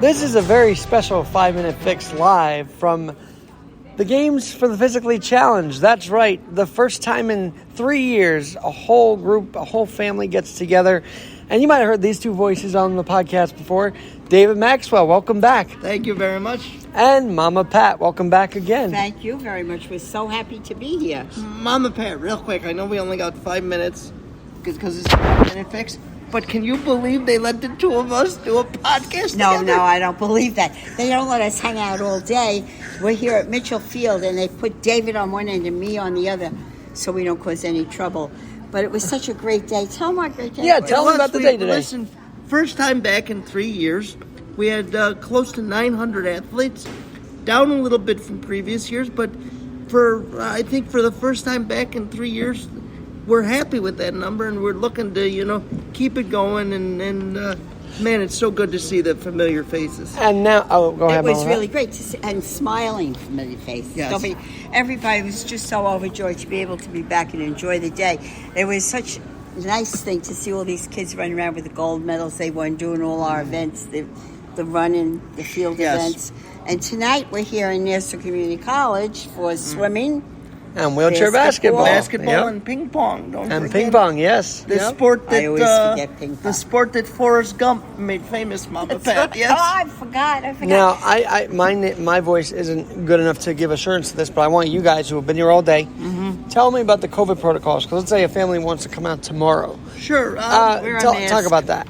This is a very special 5-Minute Fix live from the games for the Physically Challenge. That's right. The first time in 3 years, a whole group, a whole family gets together. And you might have heard these two voices on the podcast before. David Maxwell, welcome back. Thank you very much. And Momma Pat, welcome back again. Thank you very much. We're so happy to be here. Momma Pat, real quick. I know we only got 5 minutes because it's a 5-minute fix. But can you believe they let the two of us do a podcast together? No, I don't believe that. They don't let us hang out all day. We're here at Mitchell Field, and they put David on one end and me on the other so we don't cause any trouble. But it was such a great day. Tell them our great day. Yeah, tell them about the day today. Listen, first time back in 3 years. We had close to 900 athletes, down a little bit from previous years. But I think for the first time back in 3 years, we're happy with that number, and we're looking to, keep it going. And man, it's so good to see the familiar faces. And now, go ahead. It was really great to see, and smiling familiar faces. Yes. Everybody was just so overjoyed to be able to be back and enjoy the day. It was such a nice thing to see all these kids running around with the gold medals they won, doing all our events, the running, the field events. And tonight we're here in Nassau Community College for swimming. And wheelchair basketball. Basketball and ping pong. Don't forget. Ping pong, yes. The sport that I always forget ping pong. The sport that Forrest Gump made famous, Momma Pat. Yes. Oh, I forgot. Now, my voice isn't good enough to give assurance to this, but I want you guys who have been here all day, tell me about the COVID protocols. Because let's say a family wants to come out tomorrow. Sure. Talk about that.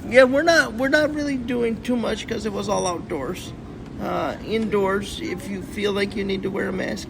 Yeah, we're not really doing too much because it was all outdoors. Indoors, if you feel like you need to wear a mask,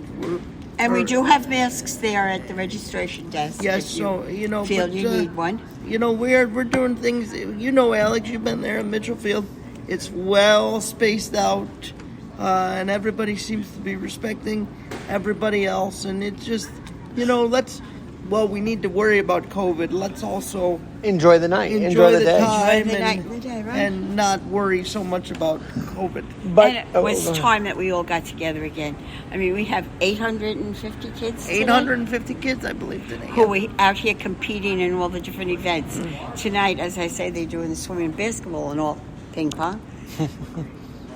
we do have masks there at the registration desk. Yes, so you need one. We're doing things. Alex, you've been there at Mitchell Field. It's well spaced out, and everybody seems to be respecting everybody else. And it's just, we need to worry about COVID. Let's also enjoy the night, enjoy the day, time, enjoy the day, right? And not worry so much about COVID. But it was time that we all got together again. I mean, we have 850 kids. 850 kids, I believe, today. Who are out here competing in all the different events. Tonight, as I say, they're doing the swimming, basketball, and all ping pong.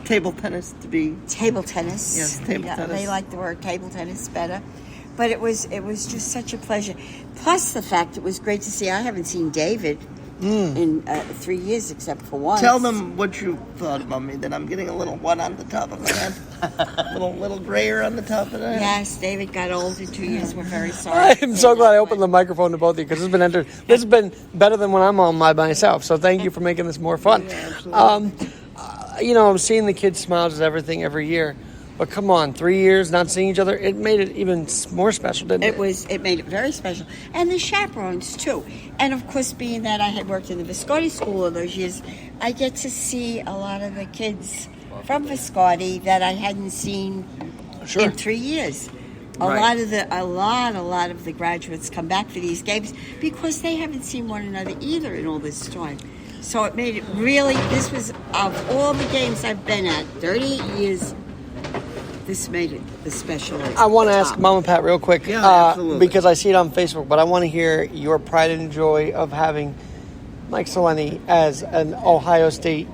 Table tennis to be. Table tennis. Yes, table tennis. They like the word table tennis better. But it was just such a pleasure. Plus the fact it was great to see. I haven't seen David in 3 years except for once. Tell them what you thought about me, that I'm getting a little one on the top of my head. little grayer on the top of the head. Yes, David got old in 2 years. We're very sorry. I'm so glad I opened the microphone to both of you because this has been better than when I'm on by myself. So thank you for making this more fun. Yeah, absolutely. I'm seeing the kids' smiles is everything every year. But come on, 3 years not seeing each other, it made it even more special, didn't it? It made it very special. And the chaperones, too. And, of course, being that I had worked in the Visconti School all those years, I get to see a lot of the kids from Visconti that I hadn't seen in 3 years. A lot of the graduates come back for these games because they haven't seen one another either in all this time. So it made it really, this was, of all the games I've been at, 38 years, this made it a special. I want to ask Momma Pat real quick, because I see it on Facebook, but I want to hear your pride and joy of having Mike Soleni as an Ohio State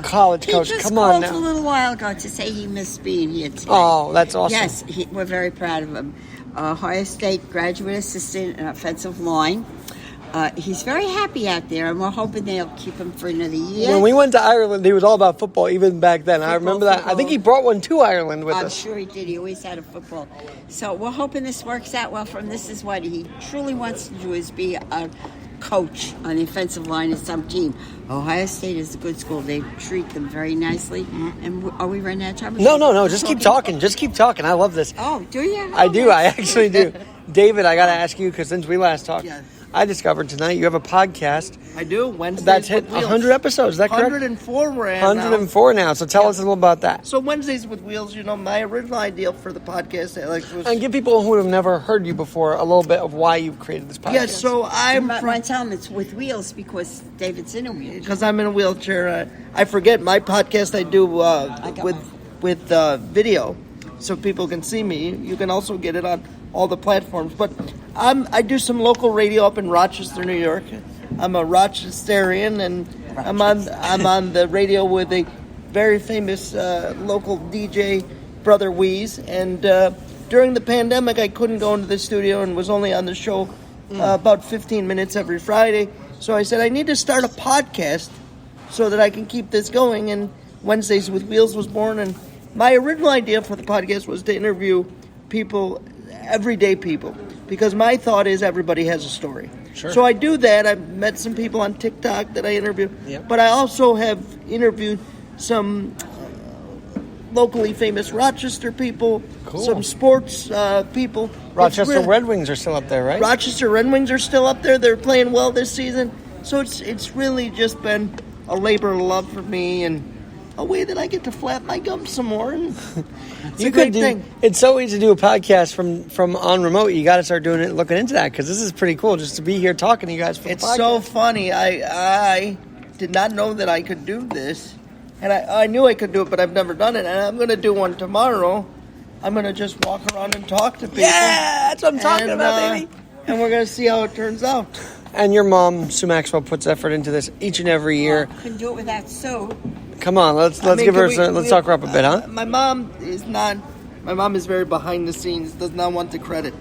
college coach. He just Come on called now. a little while ago to say he missed being here today. Oh, that's awesome. Yes, we're very proud of him. Ohio State graduate assistant in offensive line. He's very happy out there, and we're hoping they'll keep him for another year. When we went to Ireland, he was all about football, even back then. I remember that. I think he brought one to Ireland with us. I'm sure he did. He always had a football. So we're hoping this works out well for him. This is what he truly wants to do, is be a coach on the offensive line of some team. Ohio State is a good school. They treat them very nicely. And are we running out of time? No. Just keep talking. Just keep talking. I love this. Oh, do you? I do. I actually do. David, I got to ask you, because since we last talked, Yes. I discovered tonight you have a podcast. I do. Wednesdays That's hit 100 episodes. Is that correct? 104 we're at 104 now. So tell us a little about that. So Wednesdays with Wheels, my original idea for the podcast, Alex, was... And give people who have never heard you before a little bit of why you've created this podcast. Yes, so I'm from... tell them it's with Wheels because David's in a wheelchair. Because I'm in a wheelchair. I forget my podcast I do with video, so people can see me. You can also get it on all the platforms. But I do some local radio up in Rochester, New York. I'm a Rochesterian, and I'm on the radio with a very famous local DJ, Brother Weeze. And during the pandemic, I couldn't go into the studio and was only on the show about 15 minutes every Friday. So I said, I need to start a podcast so that I can keep this going. And Wednesdays with Wheels was born. And my original idea for the podcast was to interview people, everyday people, because my thought is everybody has a story. Sure. So I do that. I've met some people on TikTok that I interview, but I also have interviewed some locally famous Rochester people, some sports people. Rochester Red Wings are still up there, right? Rochester Red Wings are still up there. They're playing well this season. So it's really just been a labor of love for me and a way that I get to flap my gums some more. And it's a great thing. It's so easy to do a podcast from on remote. You got to start doing it, looking into that, because this is pretty cool just to be here talking to you guys for the podcast. It's so funny. I did not know that I could do this. And I knew I could do it, but I've never done it. And I'm going to do one tomorrow. I'm going to just walk around and talk to people. Yeah, that's what I'm talking about, baby. And we're going to see how it turns out. And your mom, Sue Maxwell, puts effort into this each and every year. Couldn't do it without Sue. Come on, let's give her. Let's talk her up a bit, huh? My mom is not. My mom is very behind the scenes. Does not want the credit.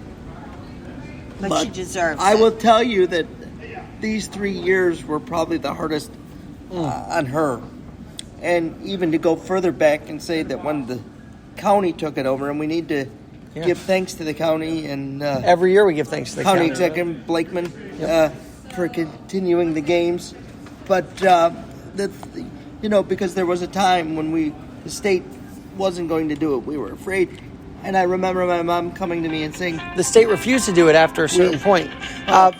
But she deserves I it. will tell you that these 3 years were probably the hardest on her. And even to go further back and say that when the county took it over, and we need to give thanks to the county and every year we give thanks to the county executive Blakeman for continuing the games, but because there was a time when the state wasn't going to do it, we were afraid. And I remember my mom coming to me and saying, the state refused to do it after a certain point.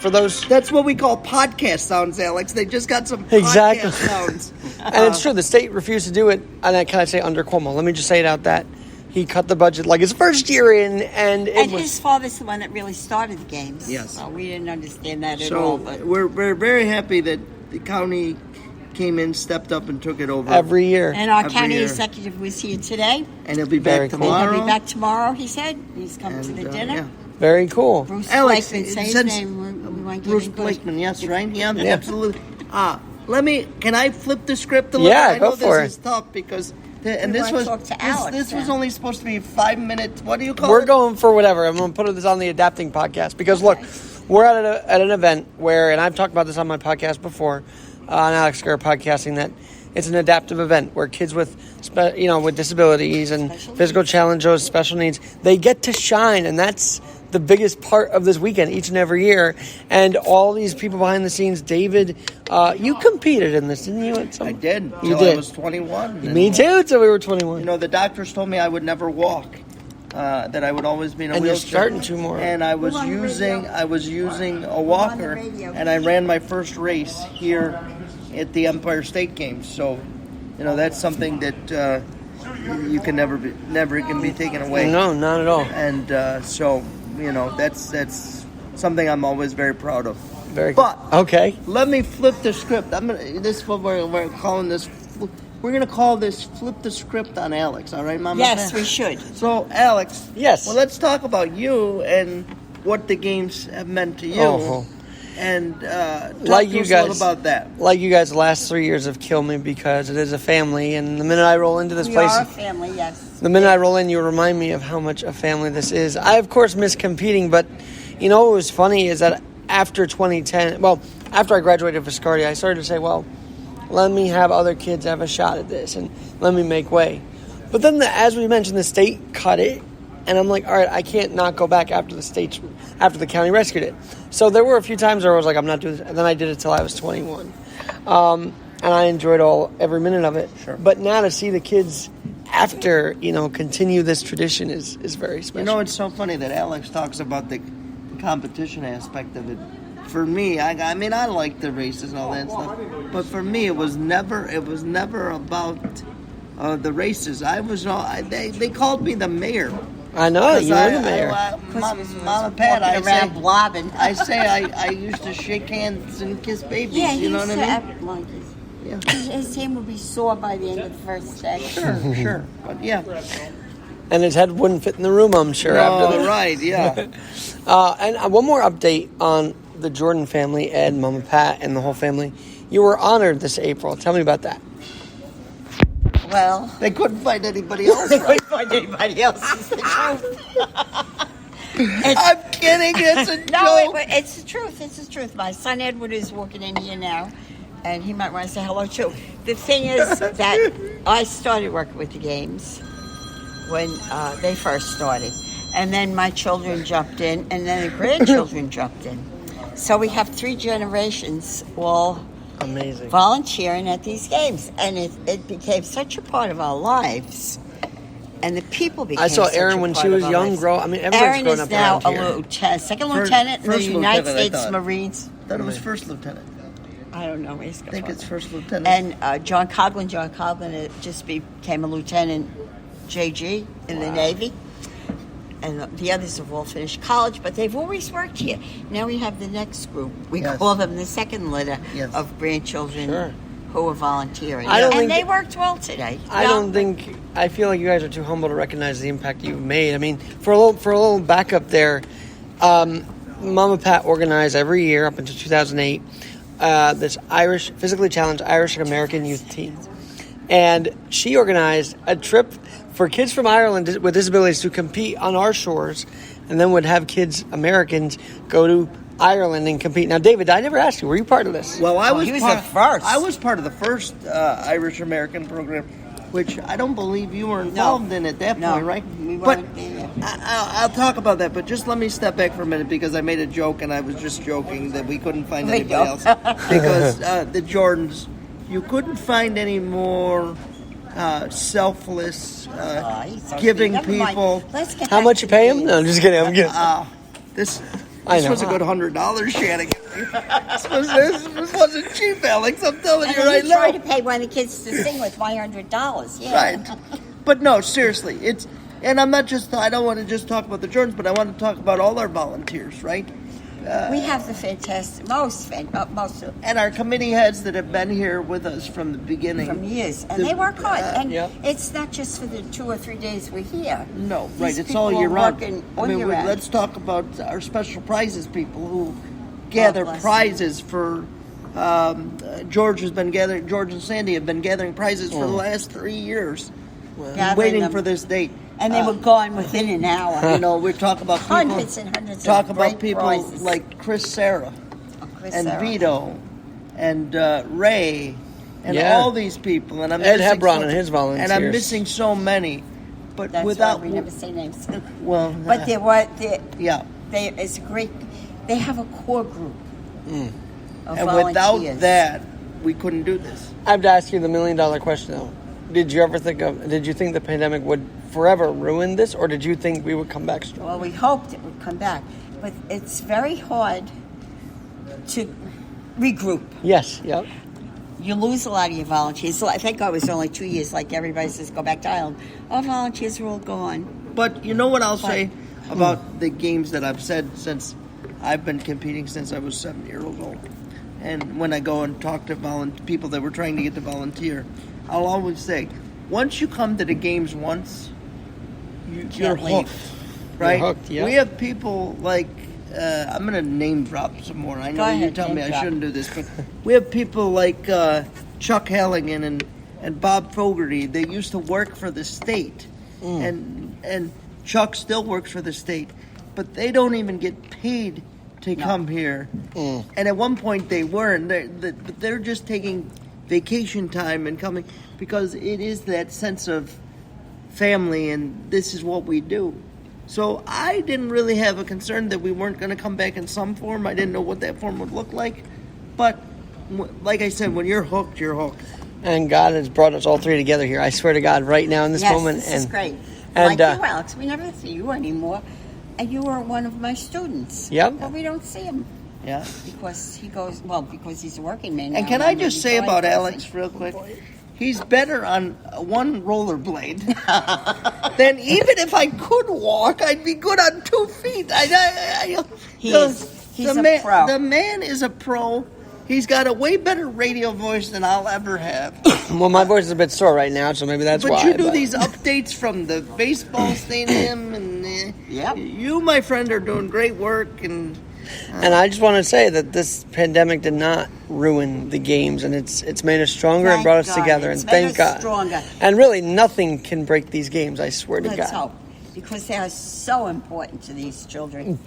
For those, that's what we call podcast sounds, Alex. They just got some podcast sounds. And it's true, the state refused to do it, and can I say under Cuomo? Let me just say it out that he cut the budget like his first year in, and his father's the one that really started the games. Yes. So we didn't understand that at all. But we're very happy that the county came in, stepped up, and took it over every year. And our county executive was here today. And he'll be back tomorrow. He'll be back tomorrow, he said. He's coming to the dinner. Yeah. Very cool. Bruce Alex, Blakeman, say his name. Bruce Blakeman, yes, right? Yeah, absolutely. Can I flip the script a little? Yeah, I know go for it. This is tough because this was only supposed to be 5 minutes. What do you call it? We're going for whatever. I'm going to put this on the Adapting podcast because, look, we're at an event where, and I've talked about this on my podcast before, on Alex Gurr Podcasting, that it's an adaptive event where kids with disabilities and physical challenges, special needs, they get to shine, and that's the biggest part of this weekend each and every year. And all these people behind the scenes, David, you competed in this, didn't you? I did. You did. I was 21. Me too, until we were 21. The doctors told me I would never walk. That I would always be in a wheelchair. And you're starting to more. And I was using a walker, and I ran my first race here at the Empire State Games. So, that's something that you can never can be taken away. No, not at all. And so, that's something I'm always very proud of. Very cool. But okay, let me flip the script. This is what we're calling this. We're going to call this Flip the Script on Alex, all right, Mama? Yes, we should. So, Alex. Yes. Well, let's talk about you and what the games have meant to you. Oh. And like talk you to us guys, a little about that. Like you guys, the last 3 years have killed me because it is a family. And the minute I roll into this place... We are a family, yes. The minute I roll in, you remind me of how much a family this is. I, of course, miss competing, but what was funny is that after 2010... Well, after I graduated Viscardi, I started to say, well... let me have other kids have a shot at this and let me make way. But then, as we mentioned, the state cut it. And I'm like, all right, I can't not go back after the county rescued it. So there were a few times where I was like, I'm not doing this. And then I did it till I was 21. And I enjoyed every minute of it. Sure. But now to see the kids after, continue this tradition is very special. It's so funny that Alex talks about the competition aspect of it. For me, I mean, I like the races and all that stuff, but for me, it was never about the races. They called me the mayor. I know, you were the mayor. Mama Pat, I say, blobbing. I used to shake hands and kiss babies. Yeah, you know what I mean? Monkeys. Yeah. His team would be sore by the end of the first day. Sure, but yeah. And his head wouldn't fit in the room, I'm sure. After the right, yeah. And one more update on the Jordan family, Ed, Mama Pat, and the whole family. You were honored this April. Tell me about that. Well, They couldn't find anybody else. they Right? couldn't find anybody else. It's the truth. I'm kidding. It's a No, joke. it's the truth. It's the truth. My son Edward is walking in here now, and he might want to say hello too. The thing is that I started working with the games when they first started, and then my children jumped in, and then the grandchildren jumped in. So we have 3 generations all Amazing. volunteering at these games, and it became such a part of our lives. And the people became I saw such Erin a when part she of was our young lives. grow. I mean, everybody's Erin grown is up now around a here. second First- lieutenant in the first United lieutenant, I States thought. Marines. I thought it was first lieutenant. I don't know. I think it's first lieutenant. And John Coughlin just became a lieutenant JG in the Navy. And the others have all finished college, but they've always worked here. Now we have the next group. We Yes. call them the second litter Yes. of grandchildren Sure. who are volunteering. I don't and think- they worked well today. I feel like you guys are too humble to recognize the impact you've made. I mean, for a little backup there, Mama Pat organized every year up until 2008 this Irish, physically challenged Irish American youth team. And she organized a trip for kids from Ireland with disabilities to compete on our shores, and then would have kids, Americans, go to Ireland and compete. Now, David, I never asked you, were you part of this? Well, I was he was part, the first. I was part of the first Irish American program, which I don't believe you were involved in at that No, point, right? we But weren't there. I'll talk about that. But just let me step back for a minute because I made a joke and I was just joking that we couldn't find We anybody else don't. because the Jordans, you couldn't find any more selfless, He's so giving sweet. Never mind. people. Let's get How back much to you pay the him? No, I'm just kidding. I'm kidding. This I know. was a good $100, Shannon. this wasn't cheap, Alex. I'm telling And you then right we now. tried to pay one of the kids to sing with $100. Yeah. Right. But no, seriously, and I'm not just, I don't want to just talk about the Jordans, but I want to talk about all our volunteers, right? We have the fantastic, most And our committee heads that have been here with us from the beginning. from years, and they work hard. And Yep. it's not just for the 2 or 3 days we're here. No, These right, it's people all are year round. working I all mean, year round. let's talk about our special prizes people who gather bless prizes for, George and Sandy have been gathering prizes for the last 3 years. Gathering Waiting them. for this date. And they were gone within an hour. You know, we talk about people, Hundreds and hundreds talk of about great people prizes. like Chris Sarah Chris and Sarah. Vito and Ray and Yeah. all these people. And I'm Ed missing Hebron and his volunteers. And I'm missing so many. But That's without why we never say names. well, But yeah. it's a great. They have a core group of And volunteers. without that, we couldn't do this. I have to ask you the $1 million question, though. Did you think the pandemic would forever ruin this, or did you think we would come back strong? Well, we hoped it would come back, but it's very hard to regroup. Yes, yep. You lose a lot of your volunteers. So I think it was only 2 years, like everybody says, go back to Ireland. Our volunteers are all gone. But you know what I'll say about the games that I've said since I've been competing since I was 7 years old. And when I go and talk to people that were trying to get to volunteer, I'll always say, once you come to the games once, you're Can't leave. hooked, right? You're hooked, yeah. We have people like, I'm going to name drop some more. I know Go you ahead, tell me name I drop. shouldn't do this, but we have people like Chuck Halligan and Bob Fogarty. They used to work for the state, and Chuck still works for the state, but they don't even get paid to come here. And at one point they weren't. They're just taking vacation time and coming because it is that sense of family and this is what we do. So I didn't really have a concern that we weren't going to come back in some form. I didn't know what that form would look like. But like I said, when you're hooked, you're hooked. And God has brought us all 3 together here. I swear to God, right now in this Yes, moment. this is great. And, like you, Alex, we never see you anymore. And you are one of my students. Yep. But we don't see him Yeah. because because he's a working man. And now, can I and just he's say doing about everything. Alex real quick? He's better on one rollerblade than even if I could walk, I'd be good on 2 feet. He's a pro. The man is a pro. He's got a way better radio voice than I'll ever have. Well, my voice is a bit sore right now, so maybe that's But why. you do these updates from the baseball stadium, and Yep. you, my friend, are doing great work. And And I just want to say that this pandemic did not ruin the games, and it's made us stronger and brought us together. And thank God. Stronger. And really, nothing can break these games. I swear to Let's God. hope, because they are so important to these children.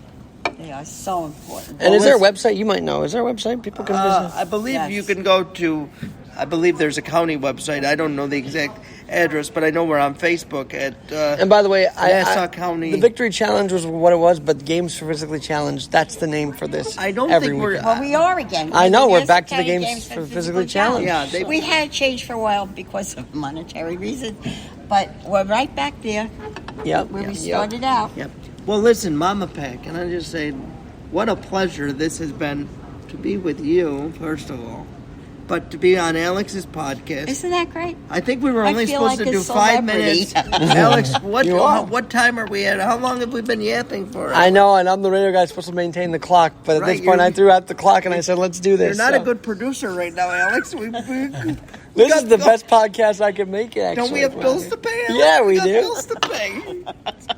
They are so important. And is there a website? You might know. Is there a website people can visit? I believe Yes. you can go to. I believe there's a county website. I don't know the exact address, but I know we're on Facebook at. And by the way, Nassau County. The Victory Challenge was what it was, but Games for Physically Challenged, that's the name for this. I don't every think we're. weekend. Well, we are again. I know, we're Nassau back to the County Games for Physically Challenged. Yeah, we had to change for a while because of monetary reasons, but we're right back there Yep. where we started out. Yep. Well, listen, Mama Pack, and I just say, what a pleasure this has been to be with you, first of all, but to be on Alex's podcast. Isn't that great? I think we were I only feel supposed like to a do 5 celebrity. minutes. Alex, You are. what time are we at? How long have we been yapping for? I know, and I'm the radio guy supposed to maintain the clock, but at Right, this point you're- I threw out the clock and I said, let's do this. You're not So, a good producer right now, Alex. This is the best podcast I can make, actually. Don't we have bills to pay? Alex? Yeah, we got do. bills to pay.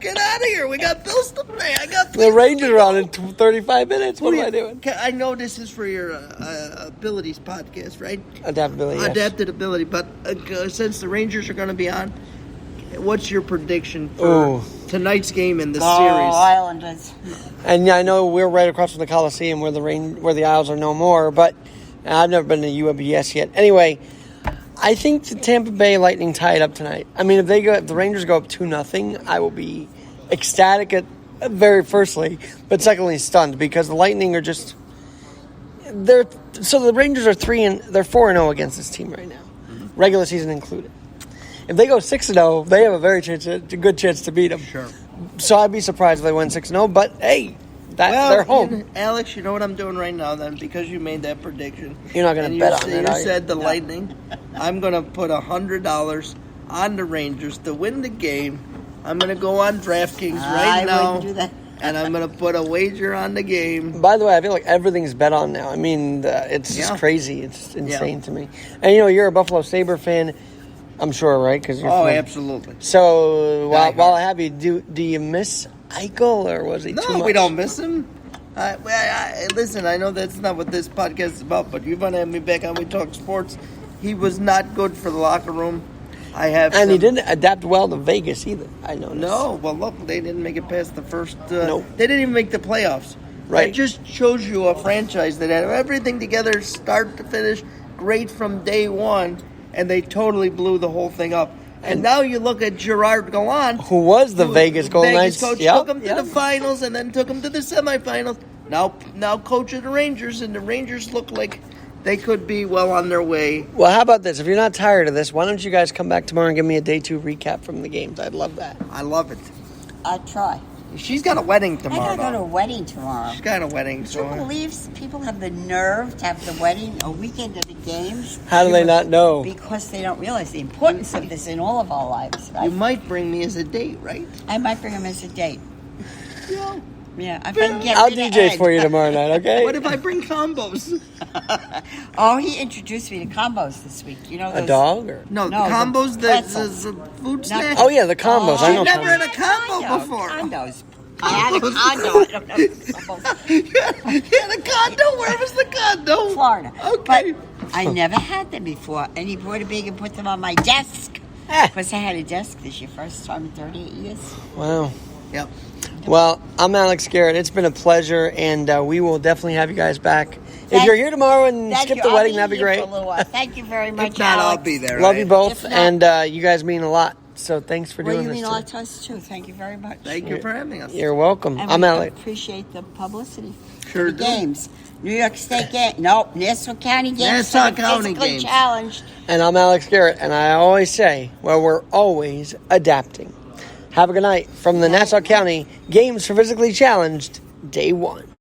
Get out of here. We got bills to pay. I got The Rangers are on in 35 minutes. What am I doing? I know this is for your abilities podcast, right? Adaptability, yes. Adapted ability. But since the Rangers are going to be on, what's your prediction for Ooh. tonight's game in the Oh, series? Islanders. And yeah, I know we're right across from the Coliseum where the Isles are no more, but I've never been to UABS yet. Anyway, I think the Tampa Bay Lightning tie it up tonight. I mean, if the Rangers go up 2-0, I will be ecstatic at very firstly, but secondly stunned because the Lightning are just so the Rangers are 4-0 against this team right now, regular season included. If they go 6-0, they have a good chance to beat them. Sure. So I'd be surprised if they win 6-0, but hey, they're home. Alex, you know what I'm doing right now then, because you made that prediction. You're not going to bet on it, You are you? said the Lightning. I'm going to put $100 on the Rangers to win the game. I'm going to go on DraftKings right now. I wouldn't do that. And I'm going to put a wager on the game. By the way, I feel like everything's bet on now. I mean, it's just crazy. It's insane to me. And, you're a Buffalo Sabre fan, I'm sure, right? Because you're from- Absolutely. So, while I have you, do you miss Eichel, or was he too much? No, we don't miss him. Listen, I know that's not what this podcast is about, but you're going to have me back on We Talk Sports. He was not good for the locker room. And he didn't adapt well to Vegas either, I noticed. No, well, look, they didn't make it past the first. Nope. They didn't even make the playoffs. Right. It just shows you a franchise that had everything together, start to finish, great from day one, and they totally blew the whole thing up. And now you look at Gerard Gallant, who was the Vegas Golden Knights coach, took them to the finals and then took them to the semifinals. Now coach of the Rangers, and the Rangers look like they could be well on their way. Well, how about this? If you're not tired of this, why don't you guys come back tomorrow and give me a day 2 recap from the games? I'd love that. I love it. I'd try. She's got a wedding I tomorrow. gotta go to a wedding tomorrow. She's got a wedding. Do you believe people have the nerve to have the wedding a weekend of the games? How do they not know? Because they don't realize the importance of this in all of our lives, right? You might bring me as a date, right? I might bring him as a date. Yeah. Yeah, if I can get I'll rid of DJ Ed. for you tomorrow night, okay? What if I bring combos? Oh, he introduced me to combos this week. You know A those, dog? Or? No, No, the combos, the pretzels. the food snack. Oh, yeah, the combos. I know. I've never combos. had a combo before. Condos. I had a condo. I don't know. Combos. You had a condo? Where was the condo? Florida. Okay. But I never had them before. And he brought a bag and put them on my desk. Eh. Because I had a desk this year, first time in 38 years. Wow. Yep. Well, I'm Alex Garrett. It's been a pleasure, and we will definitely have you guys back. If Thank- you're here tomorrow and Thank skip you. the I'll wedding, be that'd be here great. for a little while. Thank you very much, If not, Alex. I'll be there. Love right? you both, If not- and you guys mean a lot. So thanks for Well, doing you this. mean a today. lot to us, too. Thank you very much. Thank you for having us. You're welcome. And I'm we Alex. appreciate the publicity. Sure The do. games. New York State game. Nope. Nassau County games. Nassau for the County physically games. challenged. And I'm Alex Garrett, and I always say, well, we're always adapting. Have a good night from the Nassau County Games for Physically Challenged, Day 1.